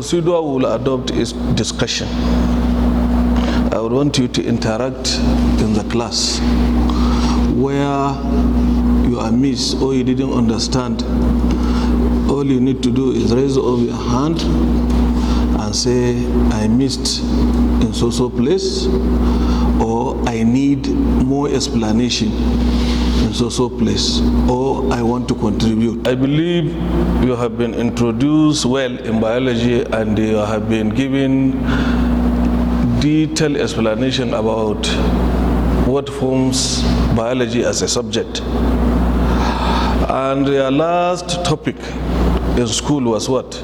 procedure we will adopt is discussion. I would want you to interact in the class. Where you are missed or you didn't understand, all you need to do is raise up your hand and say, I missed in so place, or I need more explanation in so place, or I want to contribute. I believe you have been introduced well in biology and you have been given detailed explanation about what forms biology as a subject. And your last topic in school was what?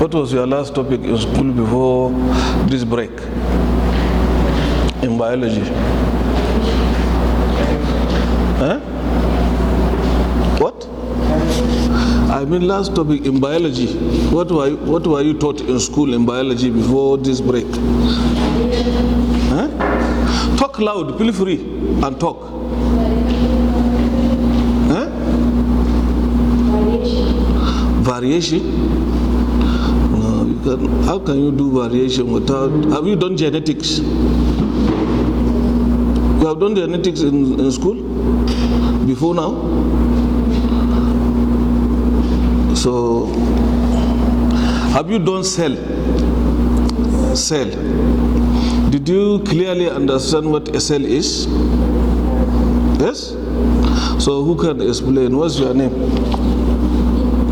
What was your last topic in school before this break in biology? Huh? What? I mean last topic in biology. What were you taught in school in biology before this break? Huh? Talk loud, feel free and talk. Huh? Variation? No, you can. How can you do variation without? Have you done genetics? You have done genetics in school before now? So, have you done cell? Cell. Did you clearly understand what a cell is? Yes? So, who can explain? What's your name?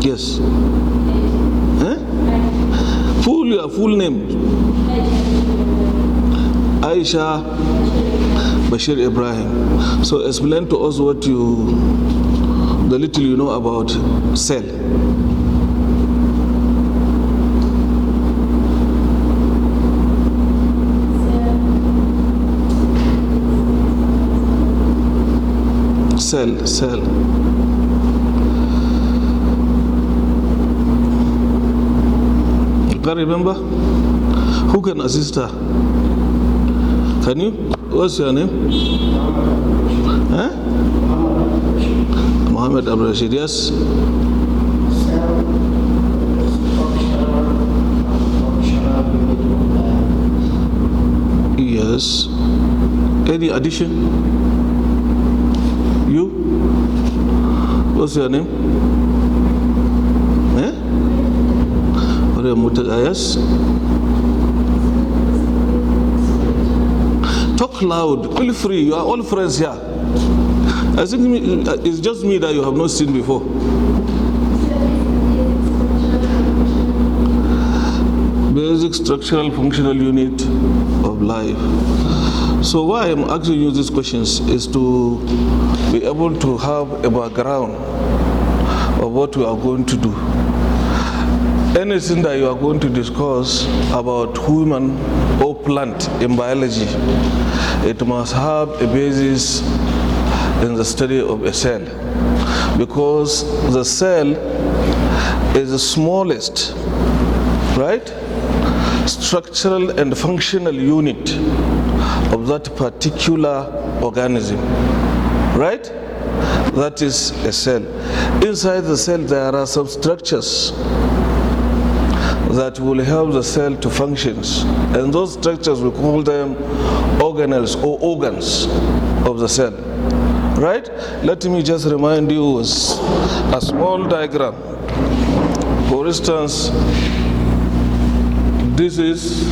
Yes. Huh? Your full name? Aisha Bashir Ibrahim. So, explain to us what the little you know about cell. Cell. You can remember? Who can assist her? Can you? What's your name? Huh? Mohammed Abdul-Rashid, yes? Yes. Any addition? You? What's your name? Eh? Yes? Talk loud, feel free, you are all friends here. I think it's just me that you have not seen before. Basic structural functional unit of life. So why I'm asking you these questions is to be able to have a background of what we are going to do. Anything that you are going to discuss about human or plant in biology, it must have a basis in the study of a cell, because the cell is the smallest, right, structural and functional unit of that particular organism, right? That is a cell. Inside the cell there are some structures that will help the cell to function, and those structures we call them organelles or organs of the cell, right? Let me just remind you a small diagram. For instance, this is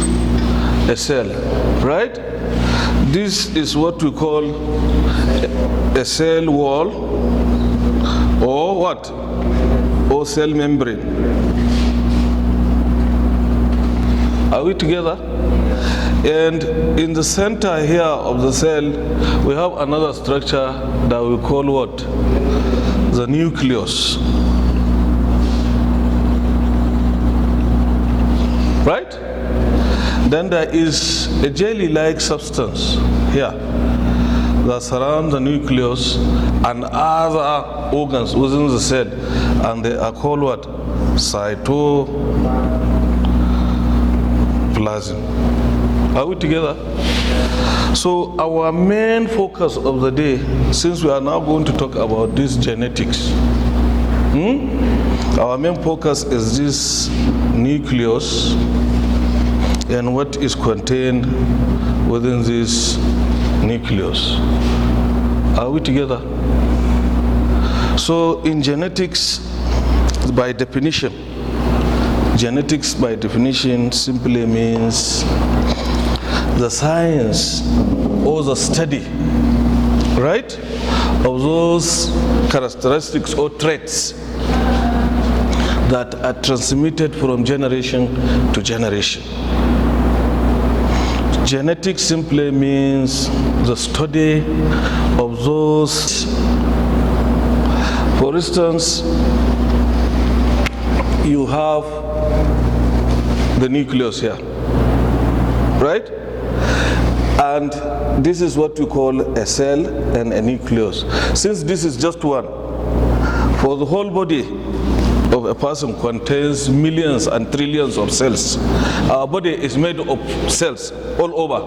a cell, right? This is what we call a cell wall, or what? Or cell membrane. Are we together? And in the center here of the cell, we have another structure that we call what? The nucleus. Right? Then there is a jelly-like substance here that surrounds the nucleus and other organs within the cell, and they are called what? Cytoplasm. Are we together? So our main focus of the day, since we are now going to talk about this genetics, our main focus is this nucleus and what is contained within this nucleus. Are we together? So in genetics, by definition simply means the science or the study, right, of those characteristics or traits that are transmitted from generation to generation. Genetics simply means the study of those. For instance, you have the nucleus here, right? And this is what we call a cell and a nucleus. Since this is just one, for the whole body of a person contains millions and trillions of cells. Our body is made of cells all over.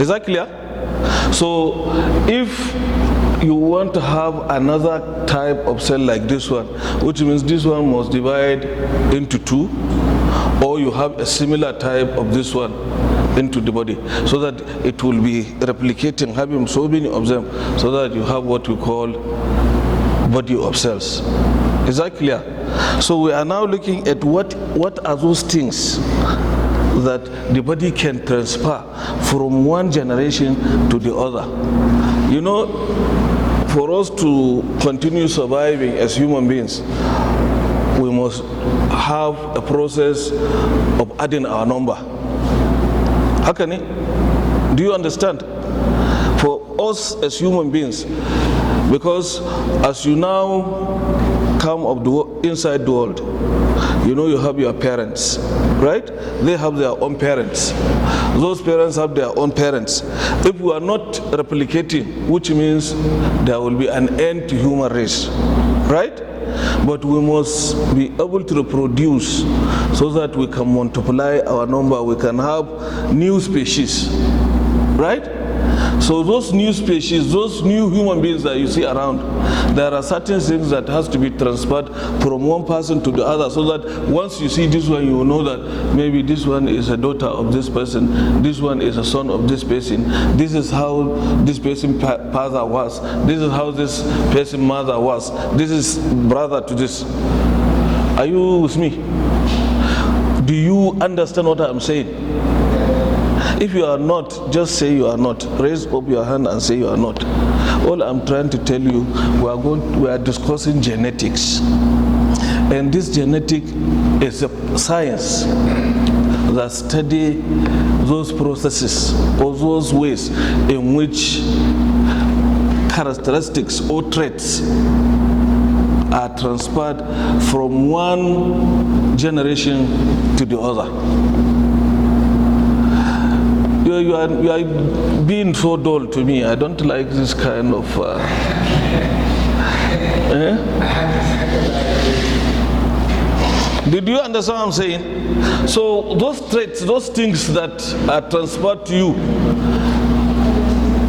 Is that clear? So if you want to have another type of cell like this one, which means this one must divide into two, or you have a similar type of this one into the body, so that it will be replicating, having so many of them, so that you have what we call body of cells. Is that clear? So we are now looking at what are those things that the body can transfer from one generation to the other. You know, for us to continue surviving as human beings, we must have a process of adding our number. How can it? Do you understand? For us as human beings, because as you now come of the inside the world, you know, you have your parents, right? They have their own parents. Those parents have their own parents. If we are not replicating, which means there will be an end to human race, right? But we must be able to reproduce so that we can multiply our number, we can have new species, right? So those new species, those new human beings that you see around, there are certain things that has to be transferred from one person to the other, so that once you see this one, you will know that maybe this one is a daughter of this person, this one is a son of this person, this is how this person father was, this is how this person mother was, this is brother to this. Are you with me? Do you understand what I'm saying? If you are not, just say you are not. Raise up your hand and say you are not. All I'm trying to tell you, we are discussing genetics. And this genetic is a science that study those processes or those ways in which characteristics or traits are transferred from one generation to the other. You are being so dull to me. I don't like this kind of. Did you understand what I'm saying? So those traits, those things that are transferred to you,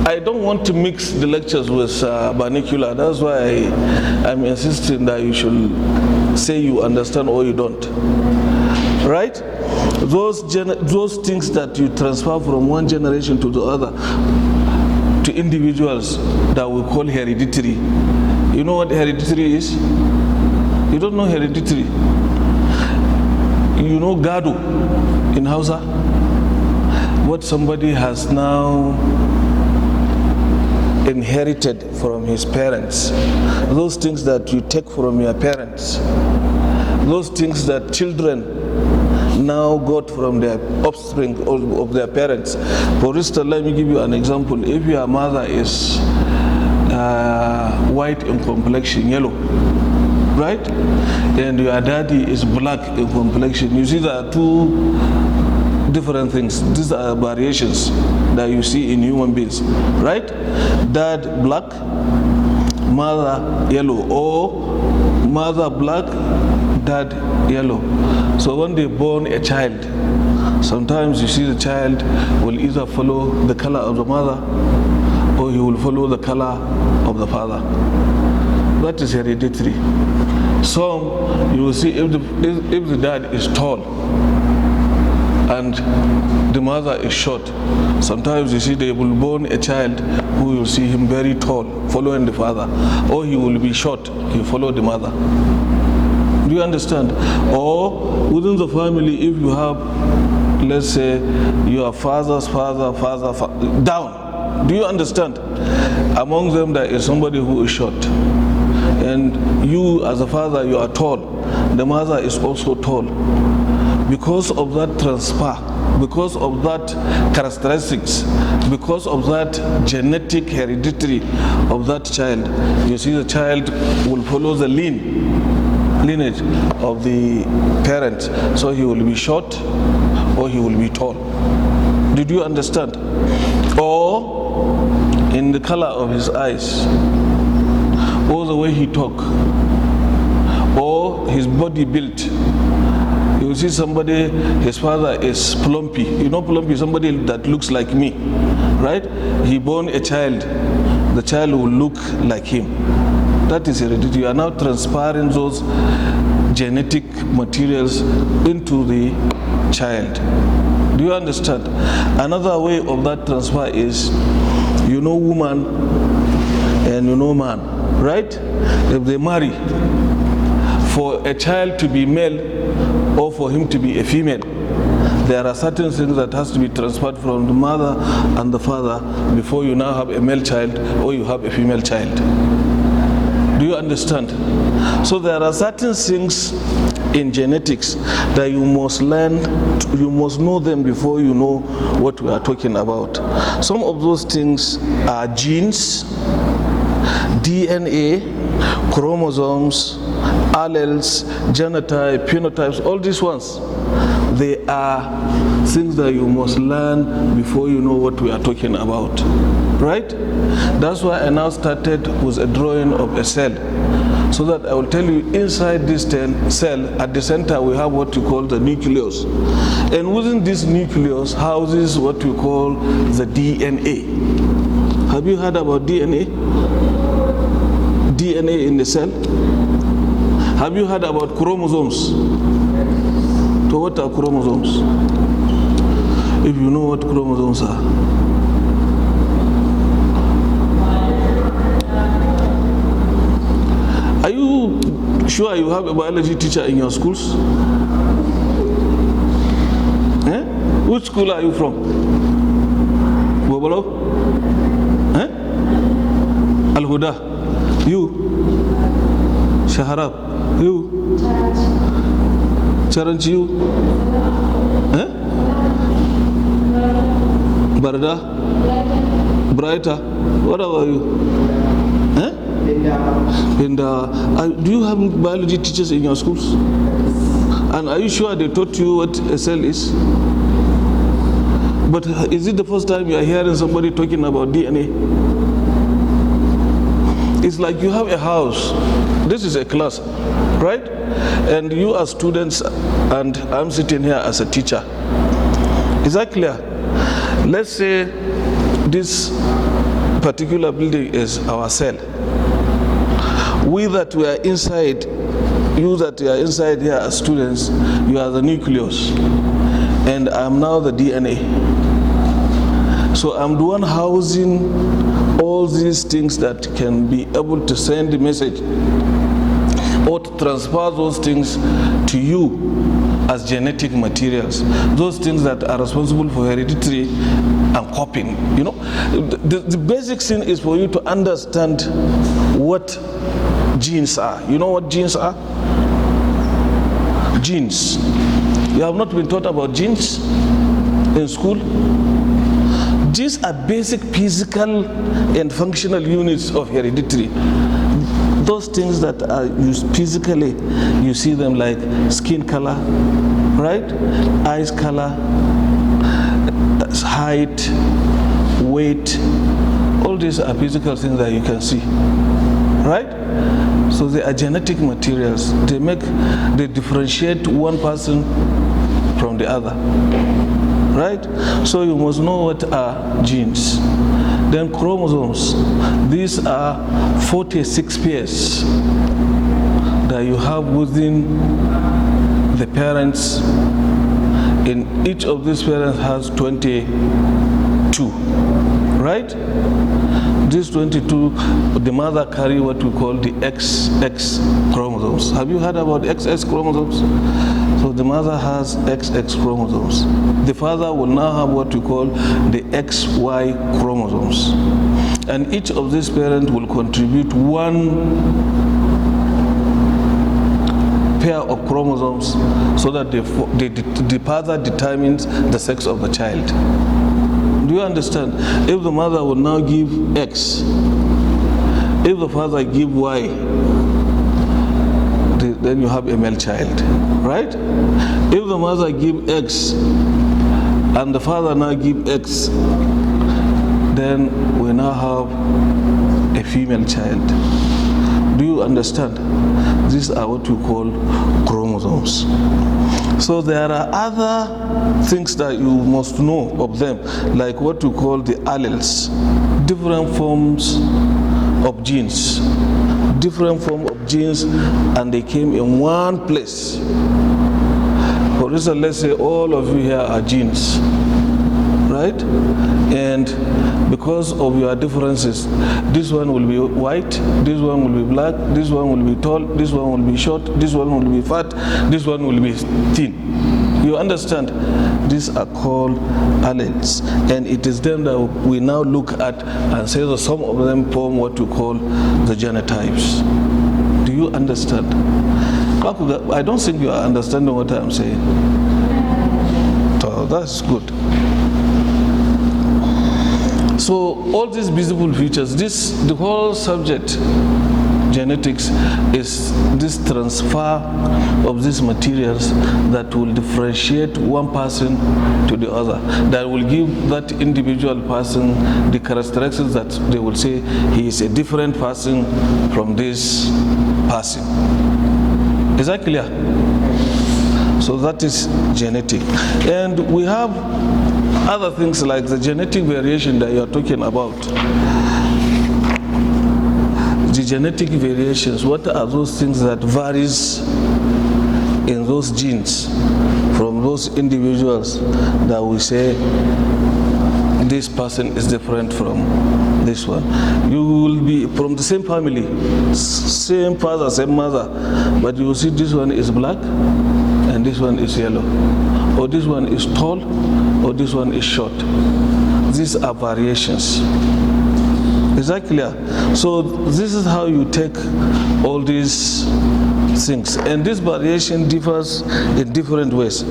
I don't want to mix the lectures with vernacular. That's why I'm insisting that you should say you understand or you don't. Right? Those things that you transfer from one generation to the other, to individuals, that we call hereditary. You know what hereditary is? You don't know hereditary? You know gado in Hausa? What somebody has now inherited from his parents. Those things that you take from your parents. Those things that children now got from their offspring of their parents. For instance, let me give you an example. If your mother is white in complexion, yellow, right? And your daddy is black in complexion, you see there are two different things. These are variations that you see in human beings, right? Dad black, mother yellow, or mother black, dad yellow. So when they born a child, sometimes you see the child will either follow the color of the mother or he will follow the color of the father. That is hereditary. Some, you will see if the dad is tall and the mother is short, sometimes you see they will born a child who will see him very tall, following the father, or he will be short, he follow the mother. Do you understand? Or within the family, if you have, let's say, your father's father, down. Do you understand? Among them there is somebody who is short. And you as a father, you are tall. The mother is also tall. Because of that transfer, because of that characteristics, because of that genetic hereditary of that child, you see the child will follow the lineage of the parent. So he will be short or he will be tall. Did you understand? Or in the color of his eyes, or the way he talk, or his body built. You see somebody, his father is plumpy. You know plumpy, somebody that looks like me, right? He born a child, the child will look like him. That is heredity. You are now transferring those genetic materials into the child. Do you understand? Another way of that transfer is, you know woman and you know man, right? If they marry, for a child to be male or for him to be a female, there are certain things that has to be transferred from the mother and the father before you now have a male child or you have a female child. Do you understand? So there are certain things in genetics that you must learn, you must know them before you know what we are talking about. Some of those things are genes, DNA, chromosomes, alleles, genotype, phenotypes, all these ones. They are things that you must learn before you know what we are talking about, right? That's why I now started with a drawing of a cell, so that I will tell you inside this cell, at the center we have what you call the nucleus. And within this nucleus houses what we call the DNA. Have you heard about DNA? DNA in the cell? Have you heard about chromosomes? So what are chromosomes? If you know what chromosomes are. Are you sure you have a biology teacher in your schools? Eh? Which school are you from? Bobolo? Eh? Al-Huda? You? Shaharab? You? Charanchi? You? Eh? Barda? Brighter? What about you? Eh? And do you have biology teachers in your schools? And are you sure they taught you what a cell is? But is it the first time you are hearing somebody talking about DNA? It's like you have a house. This is a class, right? And you are students and I'm sitting here as a teacher. Is that clear? Let's say this particular building is our cell. We that we are inside, you that you are inside here as students, you are the nucleus. And I'm now the DNA. So I'm the one housing all these things that can be able to send the message or to transfer those things to you as genetic materials. Those things that are responsible for hereditary and copying. You know, the basic thing is for you to understand what genes are. You know what genes are? Genes. You have not been taught about genes in school? Genes are basic physical and functional units of hereditary. Those things that are used physically, you see them like skin color, right? Eyes color, height, weight. All these are physical things that you can see, right? So they are genetic materials. They differentiate one person from the other, right? So you must know what are genes. Then chromosomes. These are 46 pairs that that you have within the parents. In each of these parents has 22, right? These 22, the mother carry what we call the XX chromosomes. Have you heard about XX chromosomes? So the mother has XX chromosomes. The father will now have what we call the XY chromosomes. And each of these parents will contribute one pair of chromosomes so that the father determines the sex of the child. Do you understand? If the mother will now give X, if the father give Y, then you have a male child, right? If the mother give X and the father now give X, then we now have a female child. Do you understand? These are what we call chromosomes. So there are other things that you must know of them, like what we call the alleles, different forms of genes. Different form of genes, and they came in one place. For instance, let's say all of you here are genes, right? And because of your differences, this one will be white, this one will be black, this one will be tall, this one will be short, this one will be fat, this one will be thin. You understand? These are called alleles, and it is them that we now look at and say that some of them form what we call the genotypes. Do you understand? I don't think you are understanding what I'm saying. So that's good. So all these visible features, the whole subject, genetics, is this transfer of these materials that will differentiate one person to the other, that will give that individual person the characteristics that they will say he is a different person from this person. Is that clear? So that is genetic. And we have other things like the genetic variation that you are talking about. The genetic variations, what are those things that varies in those genes from those individuals that we say this person is different from this one? You will be from the same family, same father, same mother, but you will see this one is black and this one is yellow, or this one is tall or this one is short. These are variations. Is that clear? So this is how you take all these things, and this variation differs in different ways.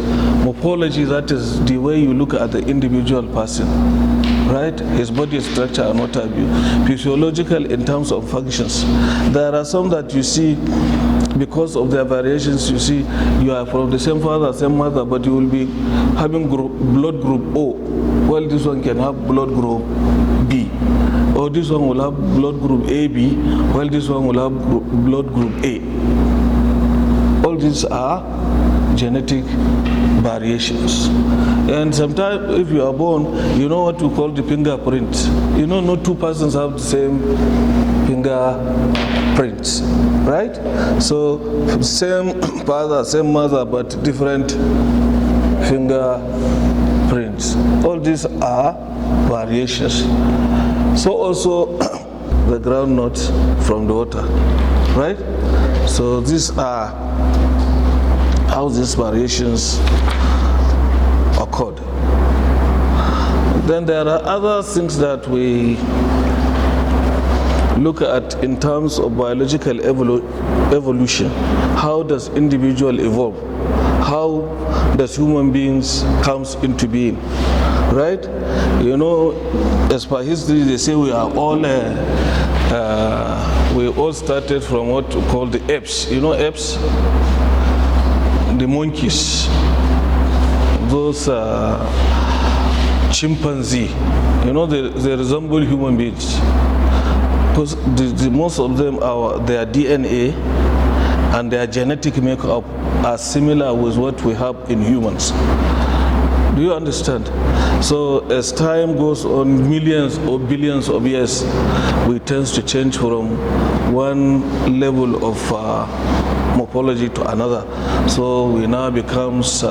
Morphology, that is the way you look at the individual person, right? His body structure and what have you. Physiological in terms of functions. There are some that you see because of their variations. You see you are from the same father, same mother, but you will be having blood group O. Well, this one can have blood group B. Or this one will have blood group AB, while this one will have blood group A. All these are genetic variations. And sometimes if you are born, you know what we call the fingerprint. You know, no two persons have the same fingerprints, right? So same father, same mother, but different fingerprints. All these are variations. So also the groundnut from the water, right? So these are how these variations occurred. Then there are other things that we look at in terms of biological evolution. How does individual evolve? How does human beings comes into being? Right? You know, as per history, they say we are all we all started from what we call the apes. You know apes? The monkeys. Those chimpanzee. You know, they resemble human beings. Because most of them, their DNA and their genetic makeup are similar with what we have in humans. Do you understand? So as time goes on, millions or billions of years, we tend to change from one level of morphology to another. So we now becomes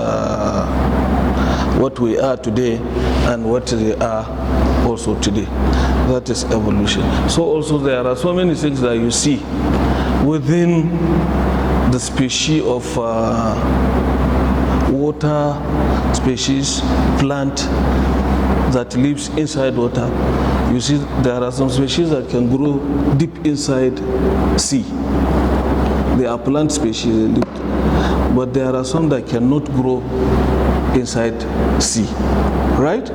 what we are today and what they are also today. That is evolution. So also there are so many things that you see within the species of water species, plant that lives inside water. You see there are some species that can grow deep inside sea. They are plant species, but there are some that cannot grow inside sea, right?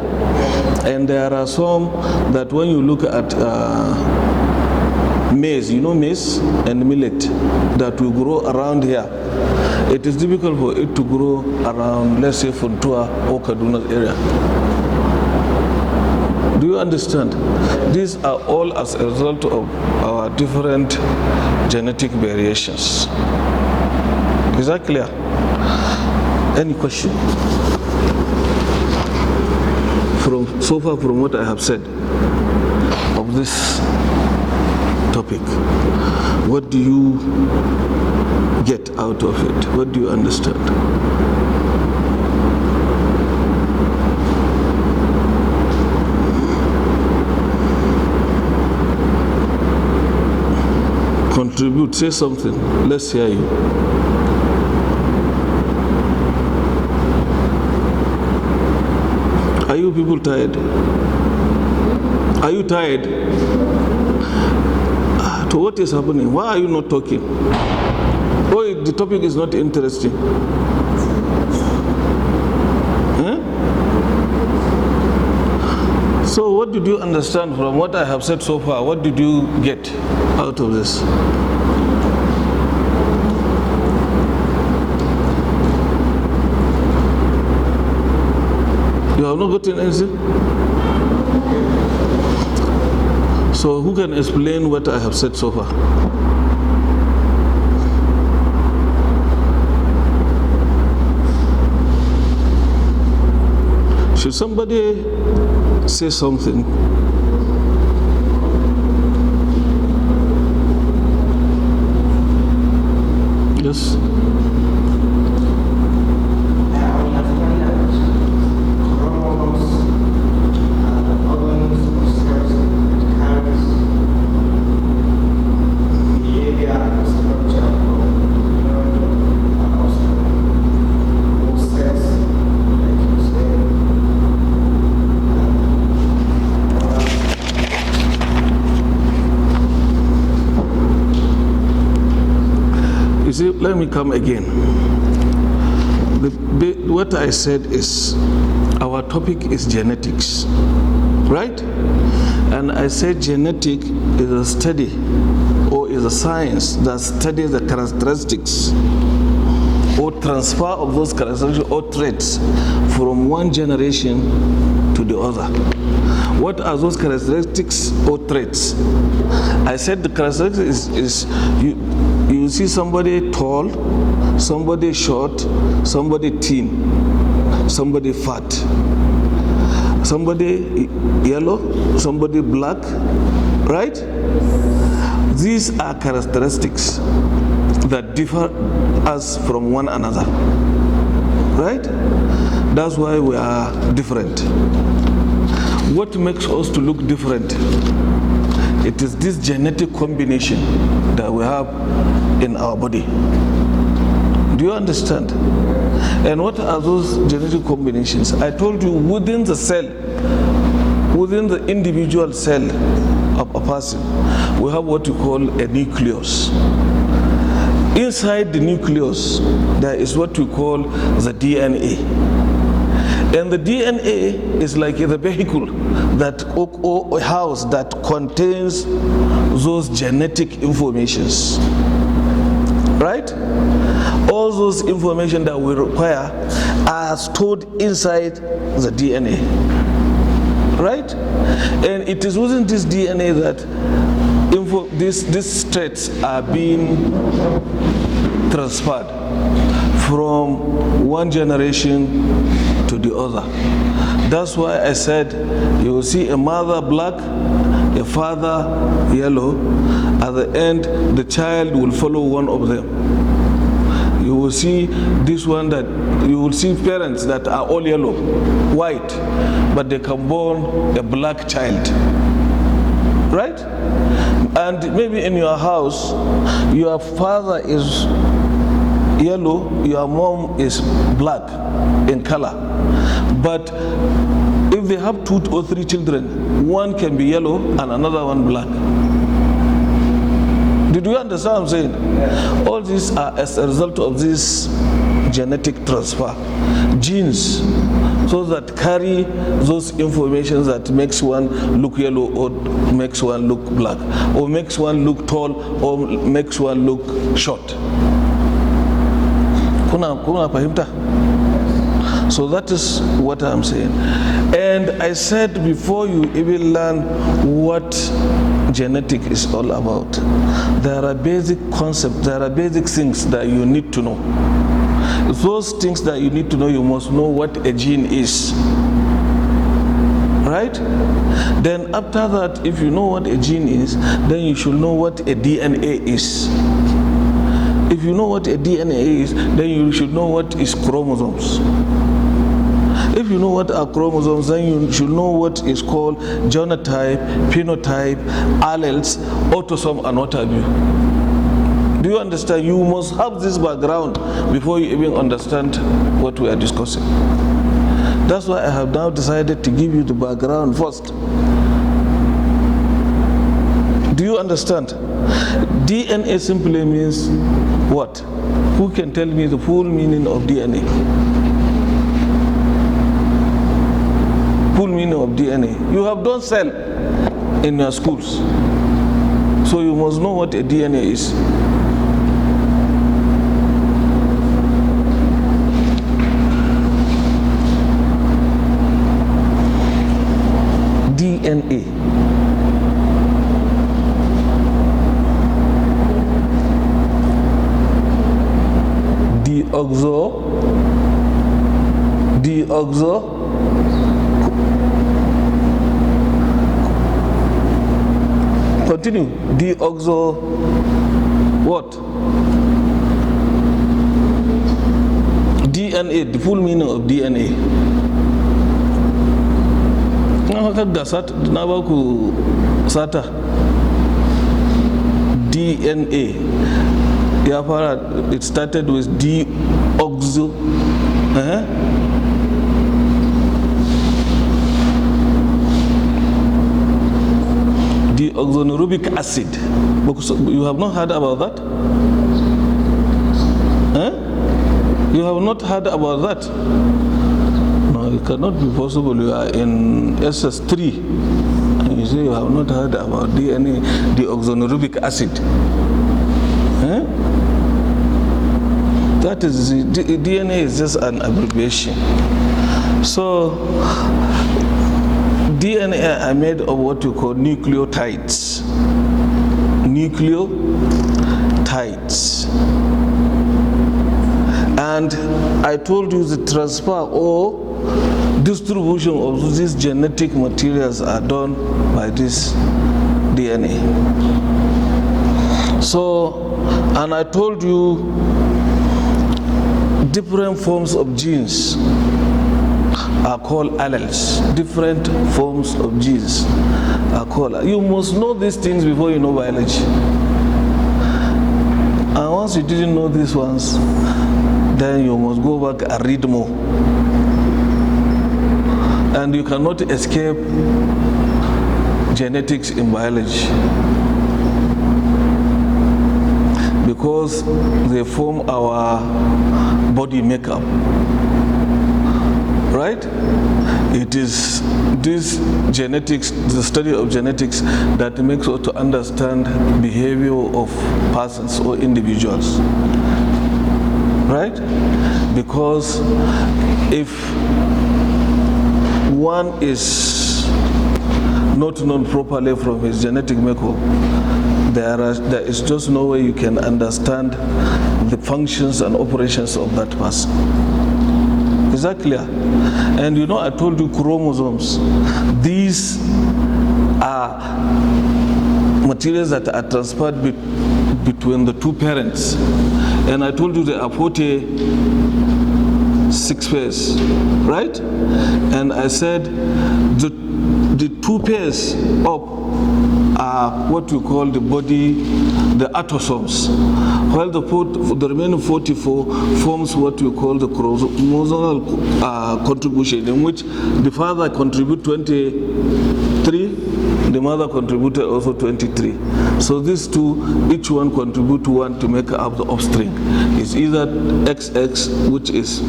And there are some that when you look at maize, you know maize and millet that will grow around here. It is difficult for it to grow around, let's say, Funtua or Kaduna area. Do you understand? These are all as a result of our different genetic variations. Is that clear? Any question? So far from what I have said of this topic, what do you get out of it? What do you understand? Contribute, say something. Let's hear you. Are you people tired? Are you tired? To what is happening? Why are you not talking? Oh, the topic is not interesting. Huh? So what did you understand from what I have said so far? What did you get out of this? You have not gotten anything? So who can explain what I have said so far? Should somebody say something? Yes? You see, let me come again. What I said is our topic is genetics, right? And I said genetic is a study or is a science that studies the characteristics or transfer of those characteristics or traits from one generation to the other. What are those characteristics or traits? I said the characteristics is you see somebody tall, somebody short, somebody thin, somebody fat, somebody yellow, somebody black, right? These are characteristics that differ us from one another, right? That's why we are different. What makes us to look different? It is this genetic combination that we have in our body. Do you understand? And what are those genetic combinations? I told you within the cell, within the individual cell of a person, we have what we call a nucleus. Inside the nucleus, there is what we call the DNA. And the DNA is like the vehicle that or a house that contains those genetic informations, right? All those information that we require are stored inside the DNA, right? And it is within this DNA that these traits are being transferred from one generation to the other. That's why I said you will see a mother black, a father yellow. At the end, the child will follow one of them. You will see this one that you will see parents that are all yellow, white, but they can born a black child, right? And maybe in your house, your father is yellow, your mom is black in color. But if they have 2 or 3 children, one can be yellow and another one black. Did you understand what I'm saying? Yeah. All these are as a result of this genetic transfer. Genes, so that carry those information that makes one look yellow or makes one look black, or makes one look tall or makes one look short. Kuna pahimta? So that is what I'm saying. And I said before you even learn what genetic is all about, there are basic concepts, there are basic things that you need to know. Those things that you need to know, you must know what a gene is. Right? Then after that, if you know what a gene is, then you should know what a DNA is. If you know what a DNA is, then you should know what is chromosomes. If you know what are chromosomes, then you should know what is called genotype, phenotype, alleles, autosome, and what have you. Do you understand? You must have this background before you even understand what we are discussing. That's why I have now decided to give you the background first. Do you understand? DNA simply means what? Who can tell me the full meaning of DNA? Full meaning of DNA. You have done cell in your schools, so you must know what a DNA is. DNA. Continue. Deoxo what? DNA, the full meaning of DNA. DNA. It started with deoxo. Deoxyribonucleic acid. You have not heard about that? You have not heard about that? No, it cannot be possible. You are in SS3 and you say you have not heard about DNA, deoxyribonucleic acid. That is, DNA is just an abbreviation. So DNA are made of what you call nucleotides. Nucleotides. And I told you the transfer or distribution of these genetic materials are done by this DNA. So, and I told you different forms of genes are called alleles. Different forms of genes are called. You must know these things before you know biology. And once you didn't know these ones, then you must go back and read more. And you cannot escape genetics in biology, because they form our body makeup. Right? It is this genetics, the study of genetics, that makes us to understand behavior of persons or individuals. Right? Because if one is not known properly from his genetic makeup, there is just no way you can understand the functions and operations of that person. Is that clear? And you know, I told you chromosomes. These are materials that are transferred between the two parents. And I told you there are 46 pairs, right? And I said the 2 pairs up are what we call the body, the autosomes, while the remaining 44 forms what we call the chromosomal contribution, in which the father contribute 23, the mother contributed also 23. So these two, each one contribute 1 to make up the offspring. It's either XX, which is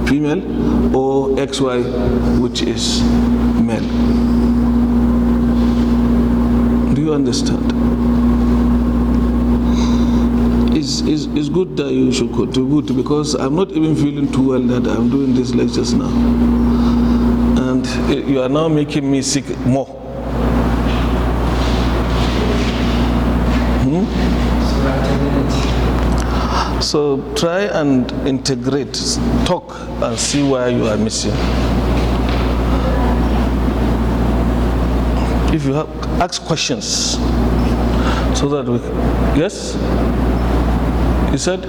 female, or XY, which is male. Do you understand? It's good that you should contribute, because I'm not even feeling too well that I'm doing these lectures now. And you are now making me sick more. So try and integrate, talk and see where you are missing. If you have, ask questions so that we, yes? You said?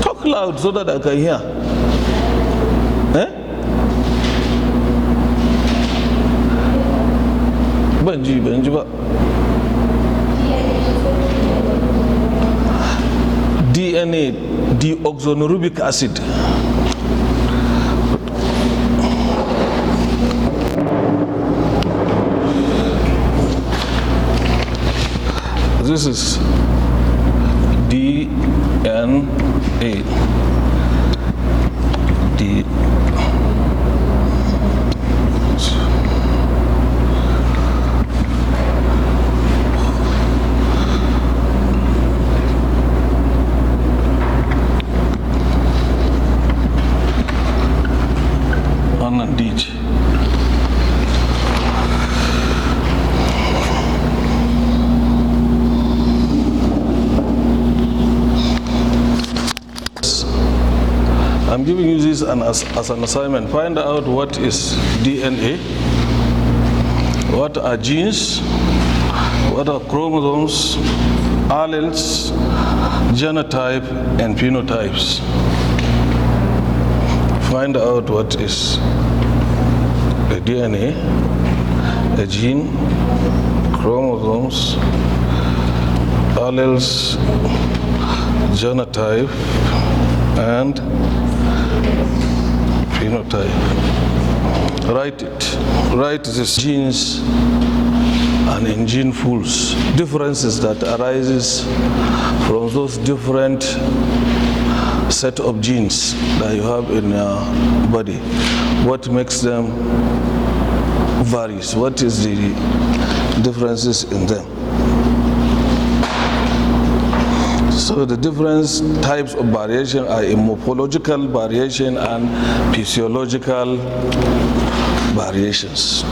Talk loud so that I can hear. Eh? Benji ba. DNA, deoxyribonucleic acid. This is DNA. I'm giving you this as an assignment. Find out what is DNA, what are genes, what are chromosomes, alleles, genotype, and phenotypes. Find out what is a DNA, a gene, chromosomes, alleles, genotype, and phenotype. Write it. Write these genes and in gene pools, differences that arises from those different set of genes that you have in your body. What makes them varies? What is the differences in them? So the different types of variation are morphological variation and physiological variations.